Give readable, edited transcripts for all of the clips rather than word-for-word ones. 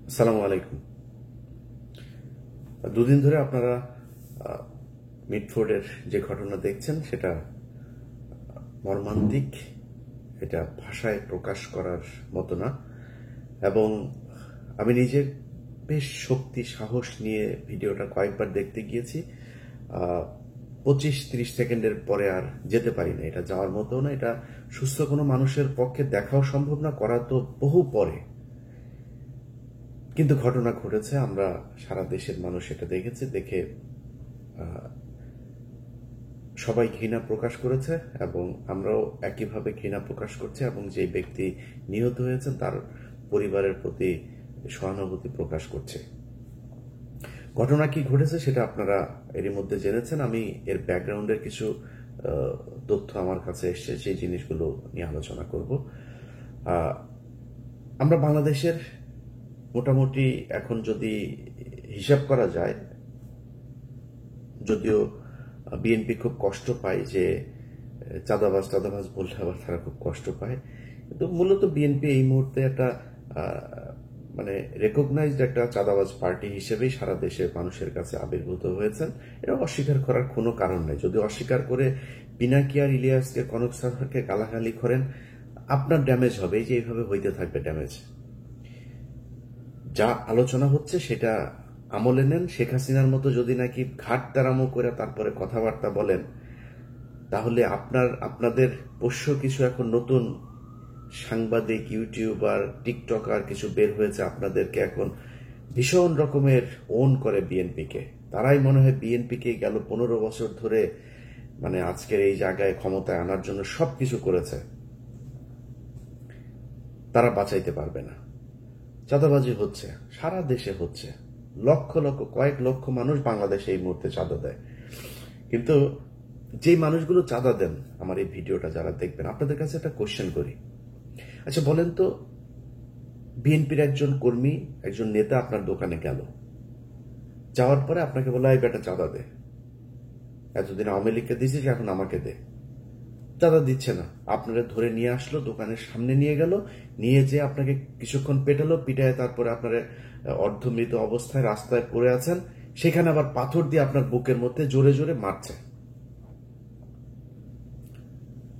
আসসালামু আলাইকুম। দুদিন ধরে আপনারা মিটফোর্ডের যে ঘটনা দেখছেন সেটা মর্মান্তিক, এটা ভাষায় প্রকাশ করার মতো না। এবং আমি নিজে বেশ শক্তি সাহস নিয়ে ভিডিওটা কয়েকবার দেখতে গিয়েছি। 25-30 সেকেন্ডের পরে আর যেতে পারি না। এটা যাওয়ার মতো না, এটা সুস্থ কোনো মানুষের পক্ষে দেখাও সম্ভব না, করা তো বহু পরে। কিন্তু ঘটনা ঘটেছে, আমরা সারা দেশের মানুষ এটা দেখেছে, দেখে সবাই ঘৃণা প্রকাশ করেছে এবং আমরাও একইভাবে ঘৃণা প্রকাশ করছি এবং যে ব্যক্তি নিহত হয়েছেন তার পরিবারের প্রতি সহানুভূতি প্রকাশ করছে। ঘটনা কি ঘটেছে সেটা আপনারা এরই মধ্যে জেনেছেন। আমি এর ব্যাকগ্রাউন্ডের কিছু তথ্য আমার কাছে এসছে, সেই জিনিসগুলো নিয়ে আলোচনা করব। আমরা বাংলাদেশের মোটামুটি এখন যদি হিসাব করা যায়, যদিও বিএনপি খুব কষ্ট পায় যে চাঁদাবাজ বললে আবার তারা খুব কষ্ট পায়, কিন্তু মূলত বিএনপি এই মুহূর্তে একটা মানে রেকগনাইজড একটা চাঁদাবাজ পার্টি হিসেবেই সারা দেশের মানুষের কাছে আবির্ভূত হয়েছেন। এটা অস্বীকার করার কোনো কারণ নেই। যদি অস্বীকার করে পিনাকি আর ইলিয়াসকে, কনক সারকে গালাগালি করেন, আপনার ড্যামেজ হবে। এই যে এইভাবে হইতে থাকবে ড্যামেজ। যা আলোচনা হচ্ছে সেটা আমলে নেন। শেখ হাসিনার মতো যদি নাকি ঘাট তারামো করে তারপরে কথাবার্তা বলেন, তাহলে আপনাদের পোষ্য কিছু এখন নতুন সাংবাদিক, ইউটিউবার, টিকটকার কিছু বের হয়েছে, আপনাদেরকে এখন ভীষণ রকমের ওন করে বিএনপিকে। তারাই মনে হয় বিএনপিকে গেল 15 বছর ধরে মানে আজকের এই জায়গায় ক্ষমতায় আনার জন্য সবকিছু করেছে। তারা বাঁচাইতে পারবে না। চাঁদাবাজি হচ্ছে, সারা দেশে হচ্ছে, লক্ষ লক্ষ, কয়েক লক্ষ মানুষ বাংলাদেশে এই মুহূর্তে চাঁদা দেয়। কিন্তু যে মানুষগুলো চাঁদা দেন, আমার এই ভিডিওটা যারা দেখবেন, আপনাদের কাছে একটা কোশ্চেন করি। আচ্ছা বলেন তো, বিএনপির একজন কর্মী, একজন নেতা আপনার দোকানে গেল, যাওয়ার পরে আপনাকে বলে এই বেটা চাঁদা দে, এতদিন আওয়ামী লীগকে দিয়েছিস এখন আমাকে দে। চাঁদা দিচ্ছে না, আপনারা ধরে নিয়ে আসলো, দোকানের সামনে নিয়ে গেল, নিয়ে যেয়ে আপনাকে কিছুক্ষণ পেটালো, পিটায় তারপরে আপনার অর্ধমৃত অবস্থায় রাস্তায় পড়ে আছেন, সেখানে আবার পাথর দিয়ে আপনার বুকের মধ্যে জোরে জোরে মারছে।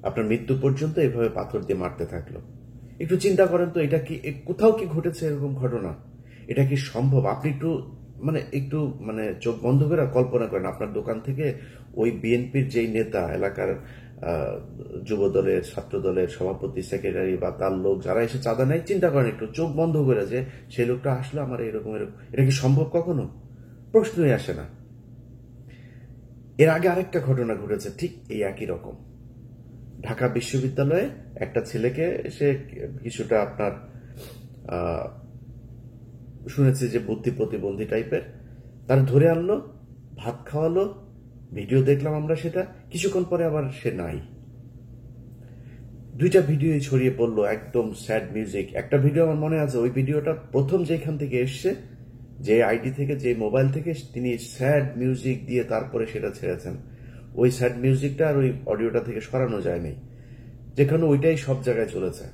আপনার মৃত্যু পর্যন্ত এভাবে পাথর দিয়ে মারতে থাকলো। একটু চিন্তা করেন তো, এটা কি কোথাও কি ঘটেছে এরকম ঘটনা? এটা কি সম্ভব? আপনি একটু চোখ বন্ধ করে কল্পনা করেন, আপনার দোকান থেকে ওই বিএনপির যেই নেতা, এলাকার যুব দলের, ছাত্র দলের সভাপতি, সেক্রেটারি বা তার লোক যারা এসে চাঁদা নেয়, চিন্তা করেন একটু চোখ বন্ধ করে যে সেই লোকটা আসলো আমার এরকম এরকম। এটা কি সম্ভব কখনো? প্রশ্নই আসে না। এর আগে আরেকটা ঘটনা ঘটেছে ঠিক এই একই রকম। ঢাকা বিশ্ববিদ্যালয়ে একটা ছেলেকে সে কিছুটা আপনার শুনেছি যে বুদ্ধি প্রতিবন্ধী টাইপের, তার ধরে আনলো, ভাত খাওয়ালো, ভিডিও দেখলাম আমরা সেটা। কিছুক্ষণ পরে আবার সে নাই। দুইটা ভিডিও ছড়িয়ে পড়লো, একদম স্যাড মিউজিক। একটা ভিডিও আমার মনে আছে, ওই ভিডিওটা প্রথম যেখান থেকে এসছে, যে আইডি থেকে, যে মোবাইল থেকে, তিনি স্যাড মিউজিক দিয়ে তারপরে সেটা ছেড়েছেন। ওই স্যাড মিউজিকটা আর ওই অডিওটা থেকে সরানো যায়নি, যেখানে ওইটাই সব জায়গায় চলেছে।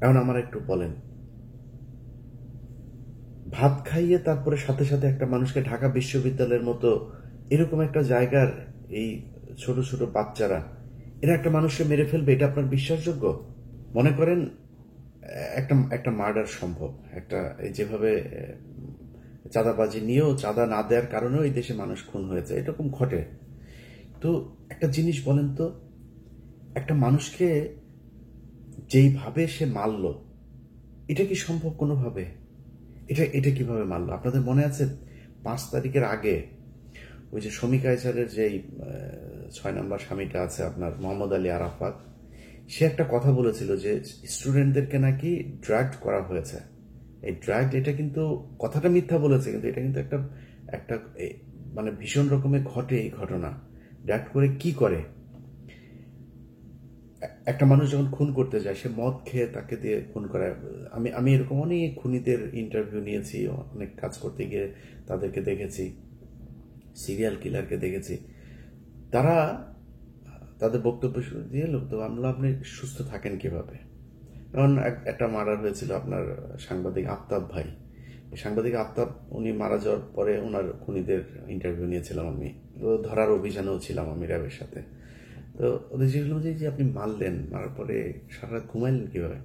এখন আমার একটু বলেন, ভাত খাইয়ে তারপরে সাথে সাথে একটা মানুষকে, ঢাকা বিশ্ববিদ্যালয়ের মতো এরকম একটা জায়গার এই ছোট ছোট বাচ্চারা, এরা একটা মানুষকে মেরে ফেলবে, এটা আপনার বিশ্বাসযোগ্য? মনে করেন একটা একটা মার্ডার সম্ভব, একটা যেভাবে চাঁদাবাজি নিয়েও, চাঁদা না দেওয়ার কারণেও এই দেশে মানুষ খুন হয়েছে, এরকম ঘটে। তো একটা জিনিস বলেন তো, একটা মানুষকে যেইভাবে সে মারল, এটা কি সম্ভব কোনোভাবে? এটা কিভাবে মারলো? আপনাদের মনে আছে 5 তারিখের আগে ওই যে শমী কায়সারের যেই 6 নম্বর স্বামীটা আছে আপনার, মোহাম্মদ আলী আরাফাত, সে একটা কথা বলেছিল যে স্টুডেন্টদেরকে নাকি ড্রাগ করা হয়েছে। এই ড্রাগ, এটা কিন্তু কথাটা মিথ্যা বলেছে, কিন্তু এটা কিন্তু একটা একটা ভীষণ রকমের ঘটে এই ঘটনা। ড্রাগ করে কি করে? একটা মানুষ যখন খুন করতে যায়, সে মদ খেয়ে তাকে দিয়ে খুন করায়। আমি এরকম অনেক খুনিদের ইন্টারভিউ নিয়েছি, অনেক কাজ করতে গিয়ে তাদেরকে দেখেছি, সিরিয়াল কিলারকে দেখেছি। তারা তাদের বক্তব্য দিয়ে, তো আপনি সুস্থ থাকেন কিভাবে? এখন একটা মার্ডার হয়েছিল আপনার সাংবাদিক আফতাব ভাই। সাংবাদিক আফতাব উনি মারা যাওয়ার পরে ওনার খুনিদের ইন্টারভিউ নিয়েছিলাম আমি, তো ধরার অভিযানেও ছিলাম আমি র্যাবের সাথে। তো ওদের জিজ্ঞেস করলাম যে আপনি মারলেন, মারার পরে সারা রাত ঘুমাইলেন কিভাবে?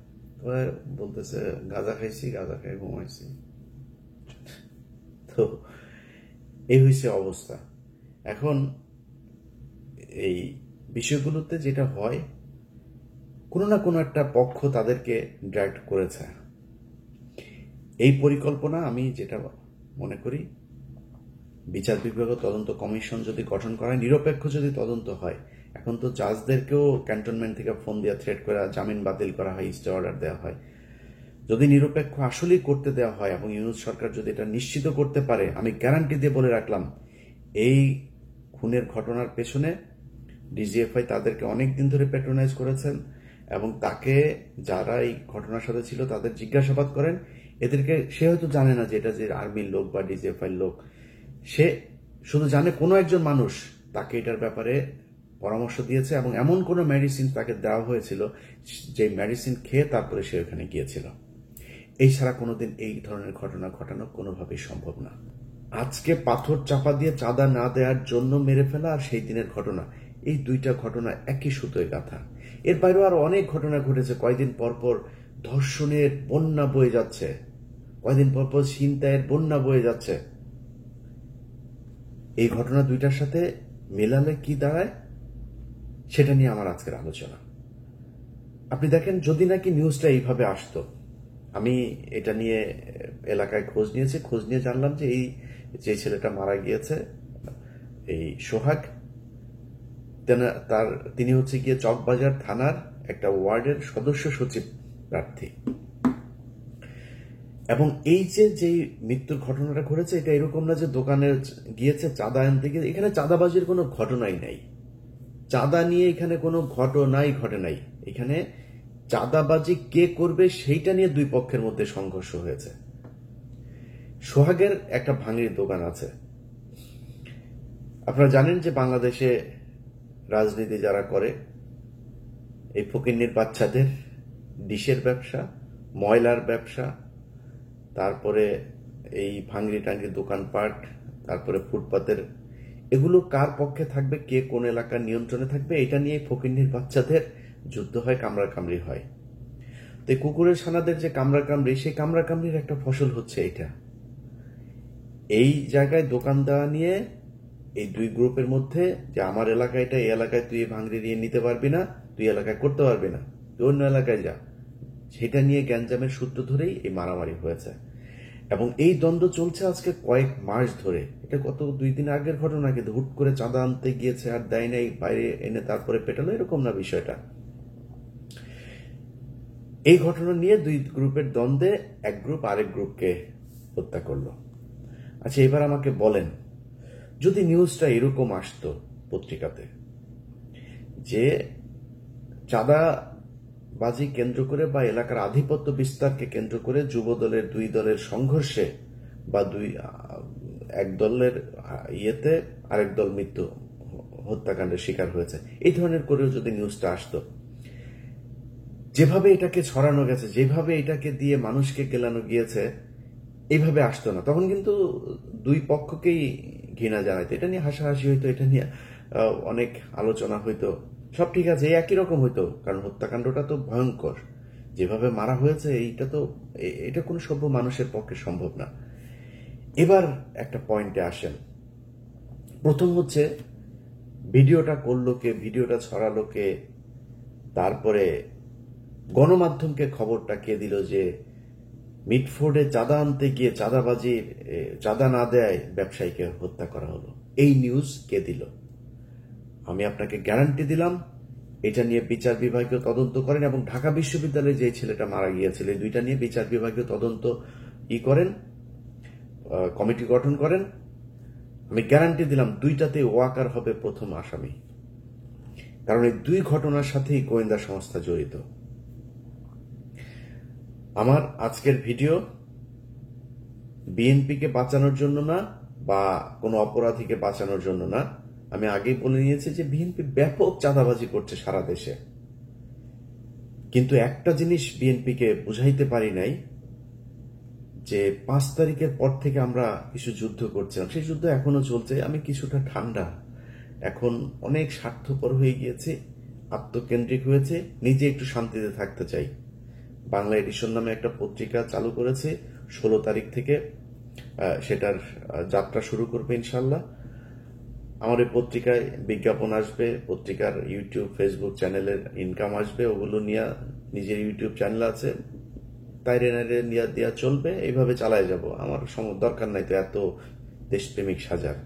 ওরা বলতেছে গাঁজা খাইছি, গাঁজা খাই ঘুমাইছি। তো এই হয়েছে অবস্থা। এখন এই বিষয়গুলোতে যেটা হয়, কোনো না কোনো একটা পক্ষ তাদেরকে ড্রাইভ করেছে। এই পরিকল্পনা আমি যেটা মনে করি, বিচার বিভাগ তদন্ত কমিশন যদি গঠন করা হয়, নিরপেক্ষ যদি তদন্ত হয়, এখন তো জাজদেরকেও ক্যান্টনমেন্ট থেকে ফোন দিয়ে থ্রেট করা, জামিন বাতিল করা হয়, স্টে অর্ডার দেওয়া হয়। যদি নিরপেক্ষ আসলেই করতে দেওয়া হয় এবং ইউনুস সরকার যদি এটা নিশ্চিত করতে পারে, আমি গ্যারান্টি দিয়ে বলে রাখলাম, এই খুনের ঘটনার পেছনে ডিজিএফআই তাদেরকে অনেক দিন ধরে প্যাট্রোনাইজ করেছেন এবং তাকে যারা এই ঘটনার সাথে ছিল তাদের জিজ্ঞাসাবাদ করেন। এদেরকে সে হয়তো জানে না যে এটা যে আর্মির লোক বা ডিজিএফআই লোক, সে শুধু জানে কোনো একজন মানুষ তাকে এটার ব্যাপারে পরামর্শ দিয়েছে এবং এমন কোনো মেডিসিন তাকে দেওয়া হয়েছিল যে মেডিসিন খেয়ে তারপরে সে ওখানে গিয়েছিল। এই ছাড়া কোনোদিন এই ধরনের ঘটনা ঘটানো কোনোভাবেই সম্ভব না। আজকে পাথর চাপা দিয়ে চাঁদা না দেওয়ার জন্য মেরে ফেলা আর সেই দিনের ঘটনা, এই দুইটা ঘটনা একই সুতোয় গাঁথা। এর বাইরেও আরো অনেক ঘটনা ঘটেছে। কয়দিন পরপর ধর্ষণের বন্যা বয়ে যাচ্ছে, কয়দিন পরপর ছিনতাইয়ের বন্যা বয়ে যাচ্ছে। এই ঘটনা দুইটার সাথে মেলালে কি দাঁড়ায় সেটা নিয়ে আমার আজকের আলোচনা। আপনি দেখেন, যদি নাকি নিউজটা এইভাবে আসতো, আমি এটা নিয়ে এলাকায় খোঁজ নিয়েছি, খোঁজ নিয়ে জানলাম যে এই যে ছেলেটা মারা গিয়েছে, এই সোহাগ, তিনি হচ্ছে গিয়ে চকবাজার থানার একটা ওয়ার্ডের সদস্য সচিব প্রার্থী। এবং এই যে মৃত্যুর ঘটনাটা ঘটেছে, এটা এরকম না যে দোকানে গিয়েছে চাঁদা আনতে গিয়ে, এখানে চাঁদাবাজির কোনো ঘটনাই নাই। চাঁদা নিয়ে এখানে কোনো ঘটনাই ঘটে নাই। এখানে চাঁদাবাজি কে করবে সেইটা নিয়ে দুই পক্ষের মধ্যে সংঘর্ষ হয়েছে। সোহাগের একটা ভাঙড়ির দোকান আছে। আপনারা জানেন যে বাংলাদেশে রাজনীতি যারা করে, এই ফকিন্নির বাচ্চাদের ডিশের ব্যবসা, ময়লার ব্যবসা, তারপরে এই ভাঙড়ি টাঙ্গি দোকানপাট, তারপরে ফুটপাতের, এগুলো কার পক্ষে থাকবে, কে কোন এলাকার নিয়ন্ত্রণে থাকবে, এটা নিয়ে ফকিন্নির বাচ্চাদের যুদ্ধ হয়, কামড়াকামড়ি হয়। তো এই কুকুরের ছানাদের যে কামড়াকামড়ি, সেই কামড়াকামড়ির একটা ফসল হচ্ছে এটা। এই জায়গায় দোকান দেওয়া নিয়ে এই দুই গ্রুপের মধ্যে, যে আমার এলাকায় এটা, এই এলাকায় তুই ভাঙড়ি দিয়ে নিতে পারবি না, তুই এলাকায় করতে পারবি না, তুই অন্য এলাকায় যা, সেটা নিয়ে গ্যাঞ্জামের সূত্র ধরেই এই মারামারি হয়েছে। এবং এই দ্বন্দ্ব চলছে আজকে কয়েক মাস ধরে। এটা কত 2 দিন আগের ঘটনা, কিন্তু হুট করে চাঁদা আনতে গিয়েছে আর দেয় নাই, বাইরে এনে তারপরে পেটালো, এরকম না বিষয়টা। এই ঘটনা নিয়ে দুই গ্রুপের দ্বন্দ্বে এক গ্রুপ আরেক গ্রুপকে হত্যা করলো। আচ্ছা, এবার আমাকে বলেন, যদি নিউজটা এরকম আসতো পত্রিকাতে যে চাঁদাবাজি কেন্দ্র করে বা এলাকার আধিপত্য বিস্তারকে কেন্দ্র করে যুব দলের দুই দলের সংঘর্ষে বা এক দলের ইয়েতে আরেক দল মৃত্যু হত্যাকাণ্ডের শিকার হয়েছে, এই ধরনের করেও যদি নিউজটা আসতো, যেভাবে এটাকে ছড়ানো গেছে, যেভাবে এটাকে দিয়ে মানুষকে গেলানো গিয়েছে, এইভাবে আসতো না। তখন কিন্তু দুই পক্ষকেই ঘৃণা জানাইতো, এটা নিয়ে হাসাহাসি হইতো, এটা নিয়ে অনেক আলোচনা হইতো, সব ঠিক আছে, একই রকম হইতো। কারণ হত্যাকাণ্ডটা তো ভয়ঙ্কর, যেভাবে মারা হয়েছে, এটা কোনো সভ্য মানুষের পক্ষে সম্ভব না। এবার একটা পয়েন্টে আসেন। প্রথম হচ্ছে, ভিডিওটা করলো কে, ভিডিওটা ছড়ালো কে, তারপরে গণমাধ্যমকে খবরটা কে দিল যে মিটফোর্ডে চাঁদা আনতে গিয়ে চাঁদা না দেয় ব্যবসায়ীকে হত্যা করা হলো, এই নিউজ কে দিল? আমি আপনাকে গ্যারান্টি দিলাম, এটা নিয়ে বিচার বিভাগীয় তদন্ত করেন এবং ঢাকা বিশ্ববিদ্যালয়ে যে ছেলেটা মারা গিয়েছিল, এই দুইটা নিয়ে বিচার বিভাগীয় তদন্ত করেন, কমিটি গঠন করেন। আমি গ্যারান্টি দিলাম দুইটাতে ওয়াকার হবে প্রথম আসামি। কারণ এই দুই ঘটনার সাথেই গোয়েন্দা সংস্থা জড়িত। আমার আজকের ভিডিও বিএনপিকে বাঁচানোর জন্য না বা কোনো অপরাধীকে বাঁচানোর জন্য না। আমি আগেই বলে নিয়েছি যে বিএনপি ব্যাপক চাঁদাবাজি করছে সারা দেশে। কিন্তু একটা জিনিস বিএনপিকে বুঝাইতে পারি নাই, যে 5 তারিখের পর থেকে আমরা কিছু যুদ্ধ করছিলাম, সেই যুদ্ধ এখনো চলছে। আমি কিছুটা ঠান্ডা, এখন অনেক স্বার্থপর হয়ে গিয়েছে, আত্মকেন্দ্রিক হয়েছে, নিজে একটু শান্তিতে থাকতে চাই। বাংলা এডিশন নামে একটা পত্রিকা চালু করেছে, 16 তারিখ থেকে সেটার যাত্রা শুরু করবে ইনশাল্লাহ। আমার এই পত্রিকায় বিজ্ঞাপন আসবে, পত্রিকার ইউটিউব ফেসবুক চ্যানেলের ইনকাম আসবে, ওগুলো নিয়ে নিজের ইউটিউব চ্যানেল আছে, তাইরে নাইরে নিয়ে দেওয়া চলবে, এইভাবে চালায় যাব। আমার দরকার নাই তো এত দেশপ্রেমিক সাজার।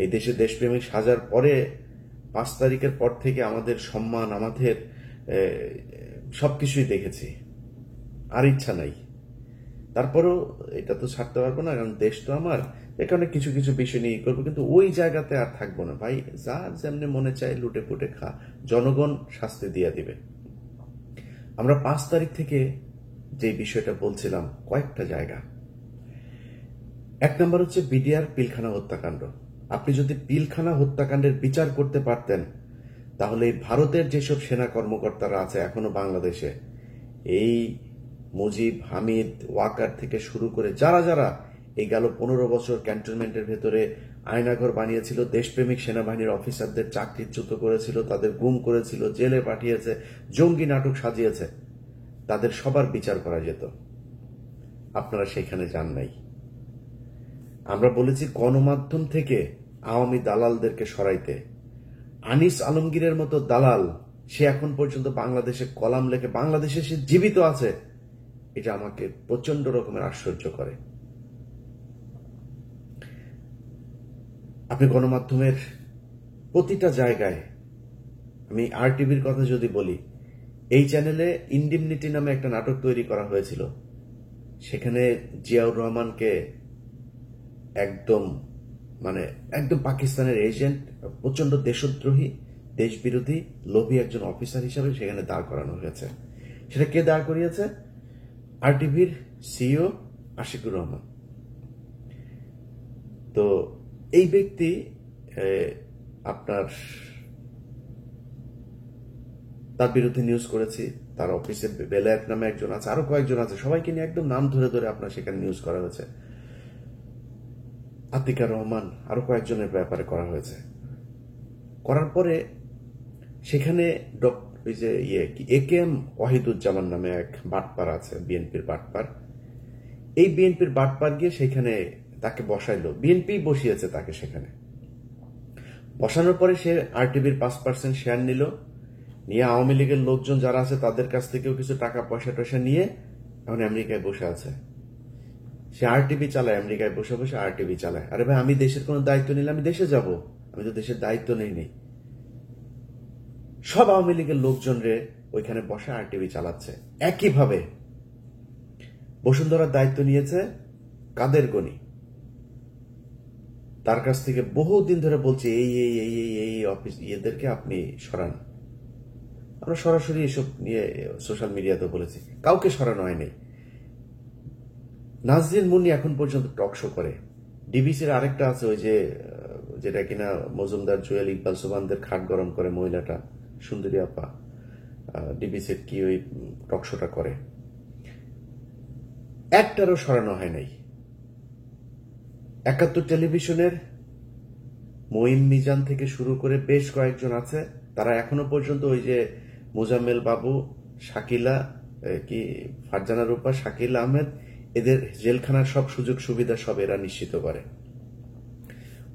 এই দেশে দেশপ্রেমিক সাজার পরে 5 তারিখের পর থেকে আমাদের সম্মান, আমাদের সবকিছুই দেখেছি, আর ইচ্ছা নাই। তারপরেও এটা তো ছাড়তে পারবো না, কারণ দেশ তো আমার, এখানে কিছু কিছু বিষয় নিয়ে করবো, কিন্তু ওই জায়গাতে আর থাকবো না ভাই। যার যেমনি মনে চায় লুটে পুটে খা, জনগণ শাস্তি দিয়ে দিবে। আমরা 5 তারিখ থেকে যে বিষয়টা বলছিলাম, কয়েকটা জায়গা। 1 নম্বর হচ্ছে বিডিআর পিলখানা হত্যাকাণ্ড। আপনি যদি পিলখানা হত্যাকাণ্ডের বিচার করতে পারতেন, তাহলে ভারতের যেসব সেনা কর্মকর্তারা আছে এখনো বাংলাদেশে, এই মুজিব, হামিদ, ওয়াকার থেকে শুরু করে যারা যারা এই গেল 15 বছর ক্যান্টনমেন্টের ভেতরে আয়নাঘর বানিয়েছিল, দেশপ্রেমিক সেনাবাহিনীর অফিসারদের চাকরিচ্যুত করেছিল, তাদের গুম করেছিল, জেলে পাঠিয়েছে, জঙ্গি নাটক সাজিয়েছে, তাদের সবার বিচার করা যেত। আপনারা সেখানে যান নাই। আমরা বলেছি গণমাধ্যম থেকে আওয়ামী দালালদেরকে সরাইতে। আনিস আলমগীরের মতো দালাল, সে এখন পর্যন্ত বাংলাদেশে কলাম লেখে, বাংলাদেশে সে জীবিত আছে, এটা আমাকে প্রচন্ড রকমের আশ্চর্য করে। আপনি গণমাধ্যমের প্রতিটা জায়গায়, আমি RTVর কথা যদি বলি, এই চ্যানেলে ইন্ডিমনিটি নামে একটা নাটক তৈরি করা হয়েছিল, সেখানে জিয়াউর রহমানকে একদম পাকিস্তানের এজেন্ট, প্রচন্ড দেশদ্রোহী, দেশবিরোধী, লোভী একজন অফিসার হিসাবে সেখানে দাঁড় করানো হয়েছে। সেটা কে দাঁড় করিয়েছে? RTVর CEO আশিকুর রহমান। তো এই ব্যক্তি আপনার, তার বিরুদ্ধে নিউজ করেছি, তার অফিসে বেলায়েত নামে একজন আছে, আরো কয়েকজন আছে, সবাইকে নিয়ে একদম নাম ধরে ধরে আপনার সেখানে নিউজ করা হয়েছে। আতিকার রহমান, আরো কয়েকজনের ব্যাপারে করা হয়েছে। করার পরে সেখানে ওই যে AKM ওয়াহিদুজ্জামান নামে এক বাটপার আছে, বিএনপির বাটপার। এই বিএনপির বাটপার গিয়ে সেখানে তাকে বসাইলো, বিএনপি বসিয়েছে তাকে সেখানে। বসানোর পরে সে RTVর 5% শেয়ার নিল, নিয়ে আওয়ামী লীগের লোকজন যারা আছে তাদের কাছ থেকেও কিছু টাকা পয়সা টয়সা নিয়ে এখন আমেরিকায় বসে আছে। সে RTV চালায়, আমেরিকায় বসে বসে RTV চালায়। আরে ভাই, আমি দেশের কোনো দায়িত্ব নিলে আমি দেশে যাব? আমি তো দেশের দায়িত্ব নেই। সব আওয়ামী লীগের লোকজন রে ওইখানে বসে RTV চালাচ্ছে। একইভাবে বসুন্ধরার দায়িত্ব নিয়েছে কাদের গনি, তার কাছ থেকে বহুদিন ধরে বলছে এই অফিস এদেরকে আপনি সরান। আমরা সরাসরি এসব নিয়ে সোশ্যাল মিডিয়াতে বলেছি, কাউকে সরানো হয়নি। নাজরিন মুন্নি এখন পর্যন্ত টক শো করে। ডিবিসির আরেকটা আছে, ওই যে যেটা কিনা মজুমদার, জুয়েল, ইকবাল, সুবানদের খাট গরম করে মহিলাটা, সুন্দরী আপা, ডিবিসির কি ওই টক শোটা করে, একটারও সরানো হয় নাই। 71 টেলিভিশনের মঈন মিজান থেকে শুরু করে বেশ কয়েকজন আছে, তারা এখনো পর্যন্ত ওই যে মোজাম্মেল বাবু, শাকিলা, কি ফারজানা রূপা, শাকিল আহমেদ, এদের জেলখানার সব সুযোগ সুবিধা সব এরা নিশ্চিত করে।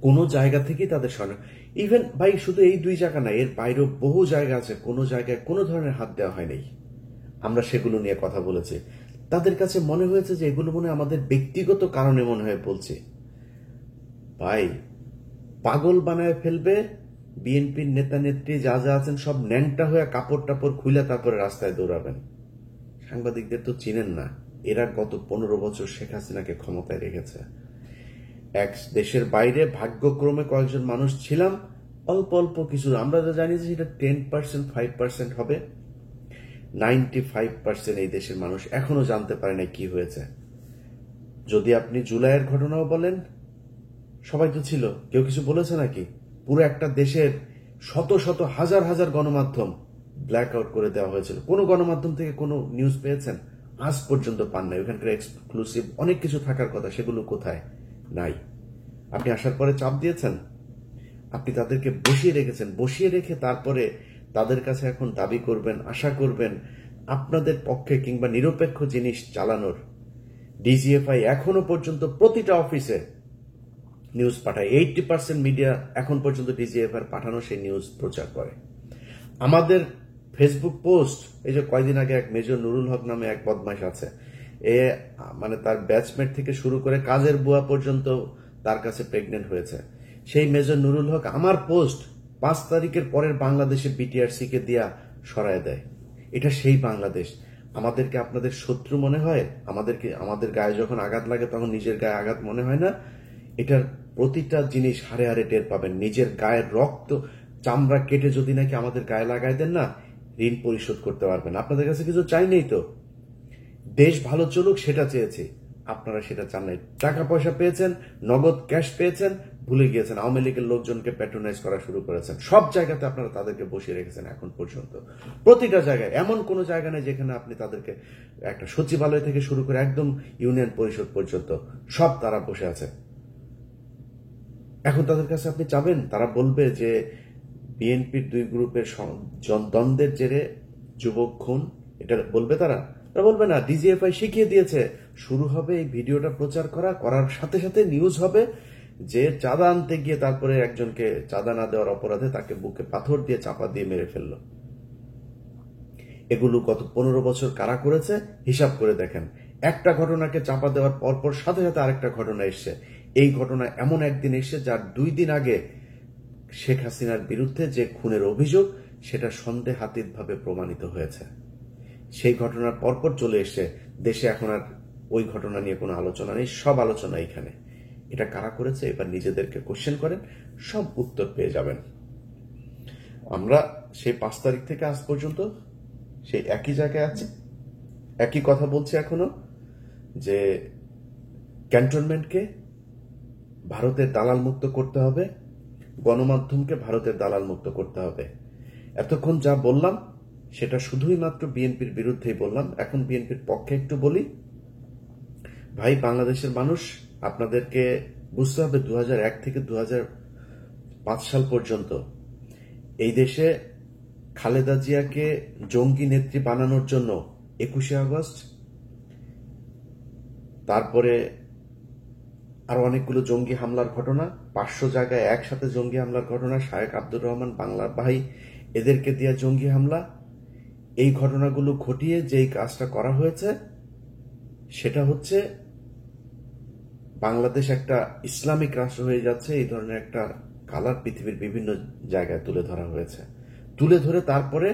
কোন জায়গা থেকেই তাদের সরানো, ইভেন ভাই শুধু এই 2 জায়গা না, এর বাইরেও বহু জায়গা আছে, কোন জায়গায় কোনো ধরনের হাত দেওয়া হয় নাই। আমরা সেগুলো নিয়ে কথা বলেছি। তাদের কাছে মনে হয়েছে যে এগুলো মনে আমাদের ব্যক্তিগত কারণে মনে হয় বলছে। ভাই, পাগল বানায় ফেলবে বিএনপির নেতা নেত্রী যা যা আছেন, সব ন্যাংটা হয়ে কাপড় টাপড় খুলে তারপরে রাস্তায় দৌড়াবেন। সাংবাদিকদের তো চিনেন না, এরা গত 15 বছর শেখ হাসিনাকে ক্ষমতায় রেখেছে। এক দেশের বাইরে ভাগ্যক্রমে কয়েকজন মানুষ ছিলাম, অল্প অল্প কিছু, আমরা যা জানি যে সেটা 10%, 5% হবে। 95% এই দেশের মানুষ এখনো জানতে পারে না কি হয়েছে। যদি আপনি জুলাইয়ের ঘটনাও বলেন, সবাই তো ছিল, কেউ কিছু বলেছে নাকি? পুরো একটা দেশের শত শত হাজার হাজার গণমাধ্যম ব্ল্যাক আউট করে দেওয়া হয়েছিল। কোনো গণমাধ্যম থেকে কোনো নিউজ পেয়েছেন? আজ পর্যন্ত পান নাই। ওখানকার এক্সক্লুসিভ অনেক কিছু থাকার কথা, সেগুলো কোথায়? নাই। আপনি আসার পরে চাপ দিয়েছেন, আপনি তাদেরকে বসিয়ে রেখেছেন, বসিয়ে রেখে তারপরে তাদের কাছে এখন দাবি করবেন, আশা করবেন আপনাদের পক্ষে কিংবা নিরপেক্ষ জিনিস চালানোর। ডিজিএফআই এখনো পর্যন্ত প্রতিটা অফিসে নিউজ পাঠায়। 80% মিডিয়া এখন পর্যন্ত ডিজিএফআই পাঠানো সেই নিউজ প্রচার করে। আমাদের ফেসবুক পোস্ট, এই যে কয়দিন আগে এক মেজর নুরুল হক নামে এক বদমাইশ আছে, এ মানে তার ব্যাচমেট থেকে শুরু করে কাজের বুয়া পর্যন্ত তার কাছে প্রেগনেন্ট হয়েছে। সেই মেজর নুরুল হক আমার পোস্ট 5 তারিখের পরের বাংলাদেশে বিটিআরসি কে দিয়া সরায় দেয়। এটা সেই বাংলাদেশ। আমাদেরকে আপনাদের শত্রু মনে হয়? আমাদের গায়ে যখন আঘাত লাগে তখন নিজের গায়ে আঘাত মনে হয় না? এটার প্রতিটা জিনিস হারে হারে টের পাবেন। নিজের গায়ের রক্ত চামড়া কেটে যদি নাকি আমাদের গায়ে লাগাই দেন না, ঋণ পরিশোধ করতে পারবেন। আপনাদের কাছে কিছু চাই নেই তো, দেশ ভালো চলুক সেটা চেয়েছি, আপনারা সেটা চান নাই। টাকা পয়সা পেয়েছেন, নগদ ক্যাশ পেয়েছেন, ভুলে গিয়েছেন। আওয়ামী লীগের লোকজনকে প্যাট্রোনাইজ করা শুরু করেছেন। সব জায়গাতে আপনারা তাদেরকে বসিয়ে রেখেছেন এখন পর্যন্ত। প্রতিটা জায়গায়, এমন কোন জায়গা নেই যেখানে আপনি তাদেরকে, একটা সচিবালয় থেকে শুরু করে একদম ইউনিয়ন পরিষদ পর্যন্ত সব তারা বসে আছে। এখন তাদের কাছে আপনি চাবেন, তারা বলবে যে বিএনপির দুই গ্রুপের দ্বন্দ্বের জেরে যুবক খুন, এটা বলবে তারা? তারা বলবে না। ডিজিএফআই শিখিয়ে দিয়েছে, শুরু হবে এই ভিডিওটা প্রচার করার সাথে সাথে নিউজ হবে যে চাঁদা আনতে গিয়ে তারপরে একজনকে চাঁদা না দেওয়ার অপরাধে তাকে বুকে পাথর দিয়ে চাপা দিয়ে মেরে ফেললো। এগুলো গত 15 বছর কারা করেছে হিসাব করে দেখেন। একটা ঘটনাকে চাপা দেওয়ার পরপর সাথে সাথে আরেকটা ঘটনা এসছে। এই ঘটনা এমন একদিন এসছে যার 2 দিন আগে শেখ হাসিনার বিরুদ্ধে যে খুনের অভিযোগ, সেটা সন্দেহাতীতভাবে প্রমাণিত হয়েছে। সেই ঘটনার পরপর চলে এসছে দেশে। এখন আর ওই ঘটনা নিয়ে কোনো আলোচনা নেই, সব আলোচনা এখানে। এটা কারা করেছে এবার নিজেদেরকে কোশ্চেন করেন, সব উত্তর পেয়ে যাবেন। আমরা সেই 5 তারিখ থেকে আজ পর্যন্ত সেই একই জায়গায় আছি, একই কথা বলছি এখনো, যে ক্যান্টনমেন্টকে ভারতের দালাল মুক্ত করতে হবে, গণমাধ্যমকে ভারতের দালাল মুক্ত করতে হবে। এতক্ষণ যা বললাম সেটা শুধুই মাত্র বিএনপির বিরুদ্ধেই বললাম। এখন বিএনপির পক্ষে একটু বলি। ভাই, বাংলাদেশের মানুষ, আপনাদেরকে বুঝতে হবে 2001 থেকে 2005 সাল পর্যন্ত এই দেশে খালেদা জিয়াকে জঙ্গি নেত্রী বানানোর জন্য 21শে আগস্ট, তারপরে আরো অনেকগুলো জঙ্গি হামলার ঘটনা, 500 জায়গায় একসাথে জঙ্গি হামলার ঘটনা, শায়েখ আব্দুর রহমান বাংলার ভাই এদেরকে দেয়া জঙ্গি হামলা, এই ঘটনাগুলো ঘটিয়ে যেই কাজটা করা হয়েছে সেটা হচ্ছে বাংলাদেশ একটা ইসলামিক রাষ্ট্র হয়ে যাচ্ছে। এই ধরনের একটা কালার পৃথিবীর বিভিন্ন জায়গায় তুলে ধরা হয়েছে। তুলে ধরে তারপরে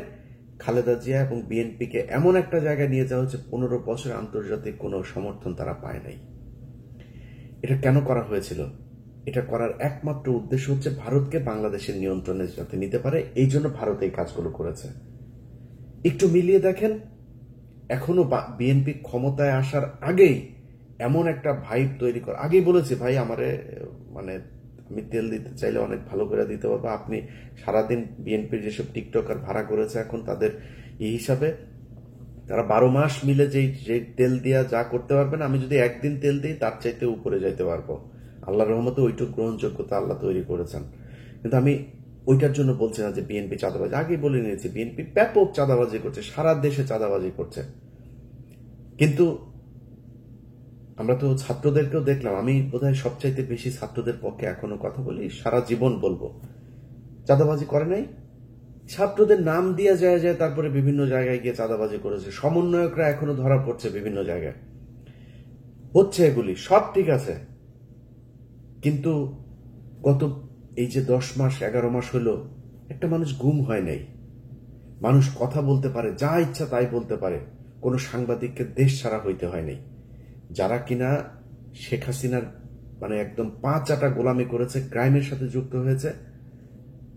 খালেদা জিয়া এবং বিএনপিকে এমন একটা জায়গায় নিয়ে যাওয়া হচ্ছে 15 বছর আন্তর্জাতিক কোনো সমর্থন তারা পায় নাই। এটা কেন করা হয়েছিল? এটা করার একমাত্র উদ্দেশ্য হচ্ছে ভারতকে বাংলাদেশের নিয়ন্ত্রণে যাতে নিতে পারে, এই জন্য ভারত এই কাজগুলো করেছে। একটু মিলিয়ে দেখেন, এখনো বিএনপি ক্ষমতায় আসার আগেই এমন একটা ভাইব তৈরি করা। আগেই বলেছে, ভাই আমারে মানে আমি তেল দিতে চাইলে অনেক ভালো করে দিতে পারবো। আপনি সারাদিন বিএনপির যেসব টিকটকার ভাড়া করেছে এখন তাদের এই হিসাবে তারা 12 মাস মিলে যেই তেল দিয়া যা করতে পারবেন, আমি যদি একদিন তেল দিই তার চাইতে উপরে যাইতে পারবো। আল্লাহর রহমতে ওইটুকু গ্রহণযোগ্যতা আল্লাহ তৈরি করেছেন। কিন্তু আমি ওইটার জন্য বলছি না যে বিএনপি চাঁদাবাজি। আগেই বলে নিয়েছি বিএনপি ব্যাপক চাঁদাবাজি করছে, সারা দেশে চাঁদাবাজি করছে। কিন্তু আমরা তো ছাত্রদেরকেও দেখলাম, আমি বোধহয় সবচাইতে বেশি ছাত্রদের পক্ষে এখনো কথা বলি, সারা জীবন বলবো, চাঁদাবাজি করে নাই। ছাত্রদের নাম দিয়ে যায় তারপরে বিভিন্ন জায়গায় গিয়ে চাঁদাবাজি করেছে। সমন্বয়করা এখনো ধরা পড়ছে বিভিন্ন জায়গায়, হচ্ছে এগুলি সব ঠিক আছে। কিন্তু গত এই যে 10 মাস 11 মাস হলো একটা মানুষ গুম হয় নাই, মানুষ কথা বলতে পারে, যা ইচ্ছা তাই বলতে পারে, কোনো সাংবাদিককে দেশ ছাড়া হইতে হয় নাই। যারা কিনা শেখ হাসিনার মানে একদম 5 আটা গোলামি করেছে, ক্রাইমের সাথে যুক্ত হয়েছে,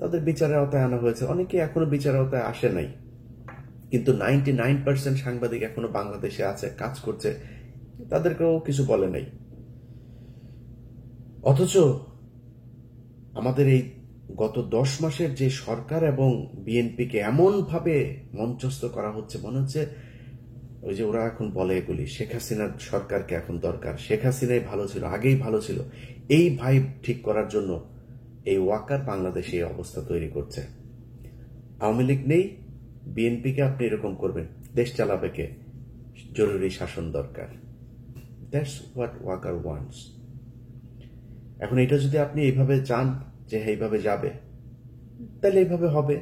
তাদের বিচারের আওতায় আনা হয়েছে। অনেকে এখনো বিচারের আওতায় আসে নাই, কিন্তু 99% সাংবাদিক এখনো বাংলাদেশে আছে, কাজ করছে, তাদেরকেও কিছু বলে নাই। অথচ আমাদের এই গত 10 মাসের যে সরকার এবং বিএনপিকে এমনভাবে মঞ্চস্থ করা হচ্ছে, মনে হচ্ছে ওই যে ওরা এখন বলে এগুলি শেখ হাসিনার সরকারকে এখন দরকার, শেখ হাসিনাই ভালো ছিল, আগেই ভালো ছিল। এই ভাইব ঠিক করার জন্য এই ওয়াকার বাংলাদেশে এই অবস্থা তৈরি করছে। আওয়ামী লীগ নেই, বিএনপিকে আপনি এরকম করবেন, দেশ চালাবে কে? জরুরি শাসন দরকার। That's what Walker wants. এখন এটা যদি আপনি এইভাবে চান যে এইভাবে যাবে, তাহলে এইভাবে হবে।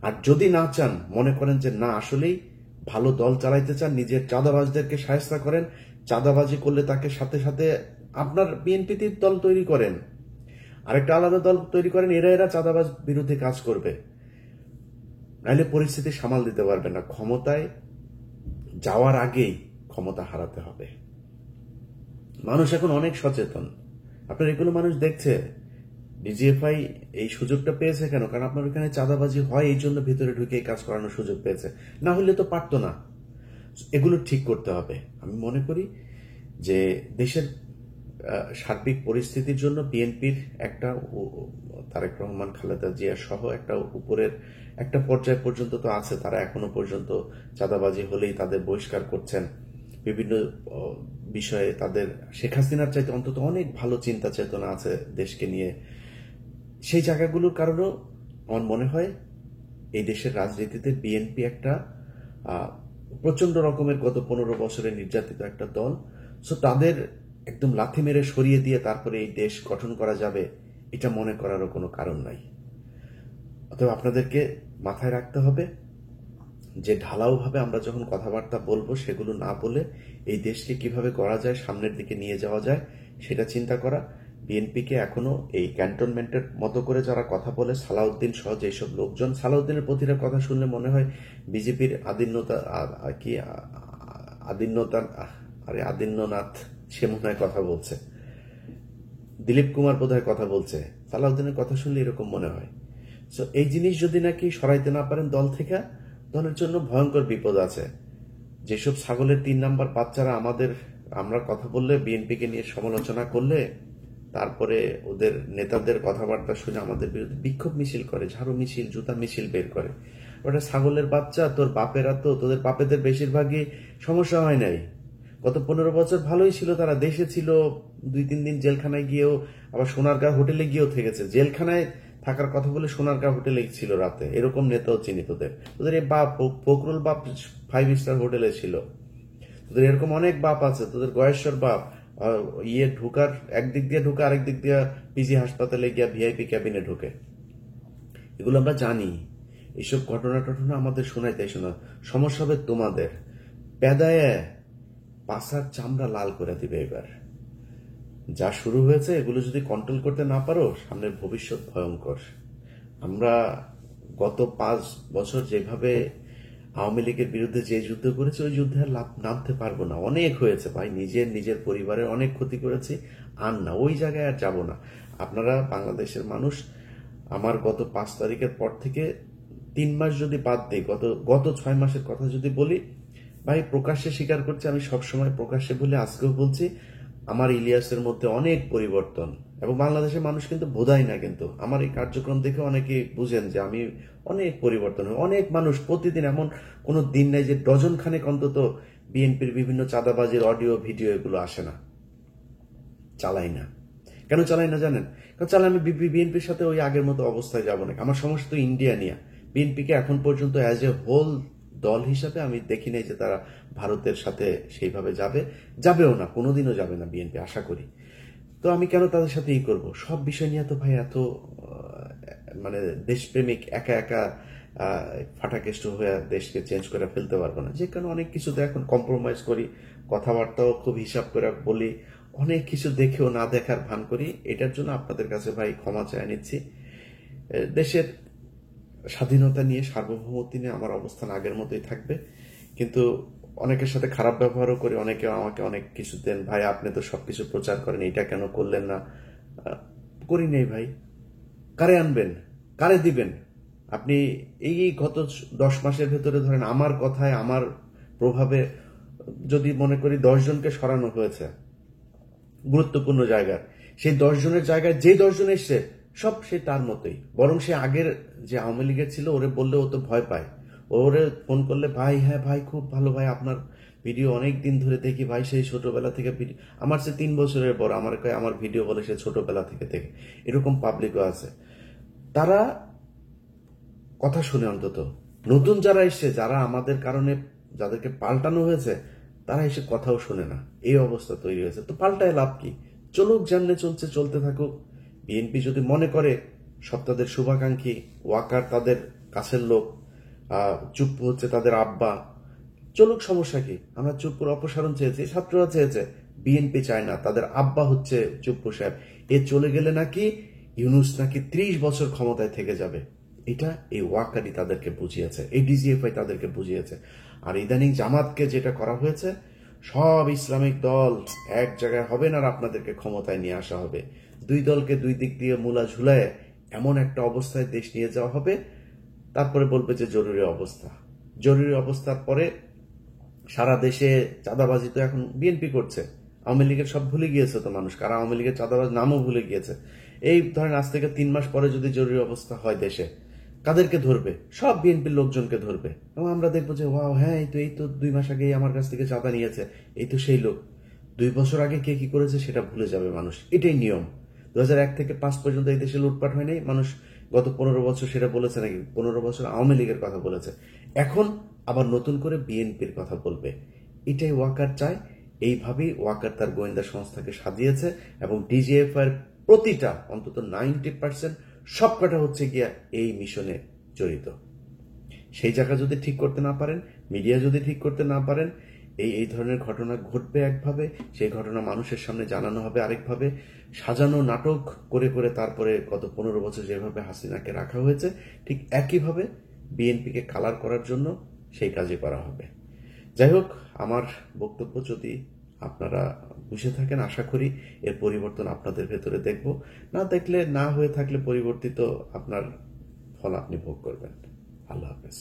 আর যদি না চান, মনে করেন যে না আসলেই ভালো দল চালাইতে চান, নিজের চাঁদাবাজদেরকে শায়েস্তা করেন, চাঁদাবাজি করলে তাকে সাথে সাথে আপনার বিএনপিতে দল তৈরি করেন, আরেকটা আলাদা দল তৈরি করেন, এরা চাঁদাবাজ বিরুদ্ধে কাজ করবে। নাহলে পরিস্থিতি সামাল দিতে পারবে না। ক্ষমতায় যাওয়ার আগেই ক্ষমতা হারাতে হবে। মানুষ এখন অনেক সচেতন, আপনার এগুলো মানুষ দেখছে। ডিজিএফআই এই সুযোগটা পেয়েছে কেন? কারণ আপনার ওখানে চাঁদাবাজি হয়, এই জন্য ভিতরে ঢুকে কাজ করানোর সুযোগ পেয়েছে, না হলে তো পারতো না। এগুলো ঠিক করতে হবে। আমি মনে করি যে দেশের সার্বিক পরিস্থিতির জন্য বিএনপির একটা, তারেক রহমান, খালেদা জিয়া সহ একটা উপরের একটা পর্যায় পর্যন্ত তো আছে, তারা এখনো পর্যন্ত চাঁদাবাজি হলেই তাদের বহিষ্কার করছেন। বিভিন্ন বিষয়ে তাদের শেখ হাসিনার চাইতে অন্তত অনেক ভালো চিন্তা চেতনা আছে দেশকে নিয়ে। সেই জায়গাগুলোর কারণেও আমার মনে হয় এই দেশের রাজনীতিতে বিএনপি একটা প্রচন্ড রকমের গত 15 বছরে নির্যাতিত একটা দল। সো তাদের একদম লাথি মেরে সরিয়ে দিয়ে তারপরে এই দেশ গঠন করা যাবে, এটা মনে করারও কোনো কারণ নাই। অতএব আপনাদেরকে মাথায় রাখতে হবে যে ঢালাওভাবে আমরা যখন কথাবার্তা বলবো, সেগুলো না বলে এই দেশকে কিভাবে গড়া যায়, সামনের দিকে নিয়ে যাওয়া যায়, সেটা চিন্তা করা। বিএনপিকে এখনো এই ক্যান্টনমেন্টের মতো করে যারা কথা বলে, সালাউদ্দিন সহ যেসব লোকজন, সালাউদ্দিনের প্রতিটা কথা শুনলে মনে হয় বিজেপির আদিন্যনাথ সে মনে হয় কথা বলছে, দিলীপ কুমার বোধহয় কথা বলছে। সালাউদ্দিনের কথা শুনলে এরকম মনে হয়। সো এই জিনিস যদি নাকি সরাইতে না পারেন দল থেকে, দলের জন্য ভয়ঙ্কর বিপদ আছে। যেসব ছাগলের 3 নাম্বার বাচ্চারা আমরা কথা বললে, বিএনপিকে নিয়ে সমালোচনা করলে, তারপরে ওদের নেতাদের কথাবার্তা শুনে আমাদের বিরুদ্ধে বিক্ষোভ মিছিল করে, ঝাড়ু মিছিল, জুতা মিছিল বের করে। ওটা ছাগলের বাচ্চা। তোর বাপেরা তো, তোদের বাপেদের বেশিরভাগই সমস্যা হয় নাই। গত 15 বছর ভালোই ছিল, তারা দেশে ছিল, 2-3 দিন জেলখানায় গিয়েও, আবার সোনারগাঁ হোটেলে গিয়েও থেকেছে। জেলখানায় থাকার কথা বলে সোনারগাঁ হোটেলে ছিল রাতে, এরকম নেতাও চিনি তোদের। তোদের এই বাপ ফখরুল বাপ 5 স্টার হোটেলে ছিল। তোদের এরকম অনেক বাপ আছে, তোদের গয়েশ্বর বাপ ঢুকার একদিক দিয়ে ঢুকে, আরেক দিক দিয়ে পিজি হাসপাতালে গিয়া ভিআইপি ক্যাবিনে ঢুকে। এগুলো আমরা জানি। এইসব ঘটনা টটনা আমাদের শোনাইতে শোনা, সমস্যা হবে তোমাদের। পেদায় পাশার চামড়া লাল করে দিবে এবার। যা শুরু হয়েছে, এগুলো যদি কন্ট্রোল করতে না পারো, সামনের ভবিষ্যৎ ভয়ঙ্কর। আমরা গত 5 বছর যেভাবে আওয়ামী লীগের বিরুদ্ধে যে যুদ্ধ করেছি, ওই যুদ্ধে আর নামতে পারবো না। অনেক হয়েছে ভাই, নিজের পরিবারের অনেক ক্ষতি করেছি, আর না, ওই জায়গায় আর যাব না। আপনারা বাংলাদেশের মানুষ, আমার গত 5 তারিখের পর থেকে 3 মাস যদি বাদ দিই, গত 6 মাসের কথা যদি বলি, ভাই প্রকাশ্যে স্বীকার করছি, আমি সবসময় প্রকাশ্যে বলে আজকেও বলছি, আমার ইলিয়াসের মধ্যে অনেক পরিবর্তন। এবং বাংলাদেশের মানুষ কিন্তু বোঝায় না, কিন্তু আমার এই কার্যক্রম দেখে অনেকে বুঝেন যে আমি অনেক পরিবর্তন হয়। অনেক মানুষ প্রতিদিন, এমন কোনো দিন নাই যে ডজন খানেক অন্তত বিএনপির বিভিন্ন চাঁদাবাজির অডিও ভিডিও এগুলো আসে না। চালাই না। কেন চালাই না জানেন? কারণ চালাই আমি বিএনপির সাথে ওই আগের মতো অবস্থায় যাব না। আমার সমস্ত ইন্ডিয়া নিয়ে বিএনপিকে এখন পর্যন্ত অ্যাজ এ হোল দল হিসাবে আমি দেখি নাই যে তারা ভারতের সাথে সেইভাবে যাবেও না, কোনোদিনও যাবে না বিএনপি, আশা করি। তো আমি কেন তাদের সাথে করব? সব বিষয় নিয়ে তো ভাই এত মানে দেশপ্রেমিক একা একা ফাটাকেষ্ট হয়ে দেশকে চেঞ্জ করে ফেলতে পারবো না। যে কারণে অনেক কিছুতে এখন কম্প্রোমাইজ করি, কথাবার্তাও খুব হিসাব করে বলি, অনেক কিছু দেখেও না দেখার ভান করি। এটার জন্য আপনাদের কাছে ভাই ক্ষমা চেয়ে নিচ্ছি। দেশের স্বাধীনতা নিয়ে, সার্বভৌমত্ব নিয়ে আমার অবস্থান আগের মতোই থাকবে, কিন্তু অনেকের সাথে খারাপ ব্যবহারও করি। অনেকে আমাকে অনেক কিছু দেন, ভাই আপনি তো সবকিছু প্রচার করেন, এটা কেন করলেন না? করি নেই ভাই। কারে আনবেন, কারে দিবেন? আপনি এই গত 10 মাসের ভেতরে ধরেন আমার কথায়, আমার প্রভাবে যদি মনে করি 10 জনকে সরানো হয়েছে গুরুত্বপূর্ণ জায়গায়, সেই 10 জনের জায়গায় যে 10 জন এসছে সব সে তার মতোই। বরং সে আগের যে আওয়ামী লীগের ছিল, ওরে বললে ও তো ভয় পায়। ওরে ফোন করলে, ভাই হ্যাঁ ভাই খুব ভালো ভাই, আপনার ভিডিও অনেক দিন ধরে দেখি ভাই, সেই ছোটবেলা থেকে ভিডিও, আমার সে 3 বছরের বড়, আমার কয় আমার ভিডিও বলে সে ছোটবেলা থেকে দেখে। এরকম পাবলিকও আছে। তারা কথা শুনে অন্তত। নতুন যারা এসছে, যারা আমাদের কারণে যাদেরকে পাল্টানো হয়েছে, তারা এসে কথাও শোনে না। এই অবস্থা তৈরি হয়েছে। তো পাল্টায় লাভ কি? চলুক, যেমনে চলছে চলতে থাকুক। বিএনপি যদি মনে করে সব তাদের শুভাকাঙ্ক্ষী, ওয়াকার তাদের কাছের লোক, চুপ হচ্ছে তাদের আব্বা, চলুক, সমস্যা কি? আমরা চুপ্পুর অপসারণ চেয়েছি, ছাত্ররা চেয়েছে, বিএনপি চায় না। তাদের আব্বা হচ্ছে চুপ্পু সাহেব। এ চলে গেলে নাকি ইউনূস নাকি 30 বছর ক্ষমতায় থেকে যাবে। এটা এই ওয়াকারই তাদেরকে বুঝিয়েছে, এই ডিজিএফআই তাদেরকে বুঝিয়েছে। আর ইদানিং জামাতকে যেটা করা হয়েছে, সব ইসলামিক দল এক জায়গায় হবেন আর আপনাদেরকে ক্ষমতায় নিয়ে আসা হবে। দুই দলকে দুই দিক দিয়ে মূলা ঝুলায় এমন একটা অবস্থায় দেশ নিয়ে যাওয়া হবে, তারপরে বলবে যে জরুরি অবস্থা। জরুরি অবস্থার পরে সারা দেশে চাঁদাবাজি তো এখন বিএনপি করছে। আওয়ামী লীগের সব ভুলে গিয়েছে তো মানুষ, কারা আওয়ামী লীগের চাঁদাবাজ নামও ভুলে গিয়েছে। এই ধরেন আজ থেকে 3 মাস পরে যদি জরুরি অবস্থা হয় দেশে, কাদেরকে ধরবে? সব বিএনপির লোকজনকে ধরবে। এবং আমরা দেখবো যে ওয়াও, হ্যাঁ এই তো 2 মাস আগে আমার কাছ থেকে চাঁদা নিয়েছে, এই তো সেই লোক। 2 বছর আগে কে কি করেছে সেটা ভুলে যাবে মানুষ। এটাই নিয়ম। 2001 থেকে 5 পর্যন্ত এই দেশে লুটপাট হয় নাই। মানুষ গত 15 বছর সেটা বলেছে নাকি? 15 বছর আওয়ামী লীগের কথা বলেছে। এখন আবার নতুন করে বিএনপির কথা বলবে। এটাই ওয়াকার চায়। এইভাবেই ওয়াকার তার গোয়েন্দা সংস্থাকে সাজিয়েছে। এবং ডিজিএফআই প্রতিটা অন্তত 90% সবকটা হচ্ছে গিয়া এই মিশনে জড়িত। সেই জায়গা যদি ঠিক করতে না পারেন, মিডিয়া যদি ঠিক করতে না পারেন, এই ধরনের ঘটনা ঘটবে একভাবে, সেই ঘটনা মানুষের সামনে জানানো হবে আরেকভাবে। সাজানো নাটক করে করে তারপরে গত 15 বছর যেভাবে হাসিনাকে রাখা হয়েছে, ঠিক একইভাবে বিএনপিকে কালার করার জন্য সেই কাজই করা হবে। যাই হোক, আমার বক্তব্য যদি আপনারা বুঝে থাকেন, আশা করি এর পরিবর্তন আপনাদের ভেতরে দেখব। না দেখলে, না হয়ে থাকলে পরিবর্তিত আপনার ফল আপনি ভোগ করবেন। আল্লাহ হাফেজ।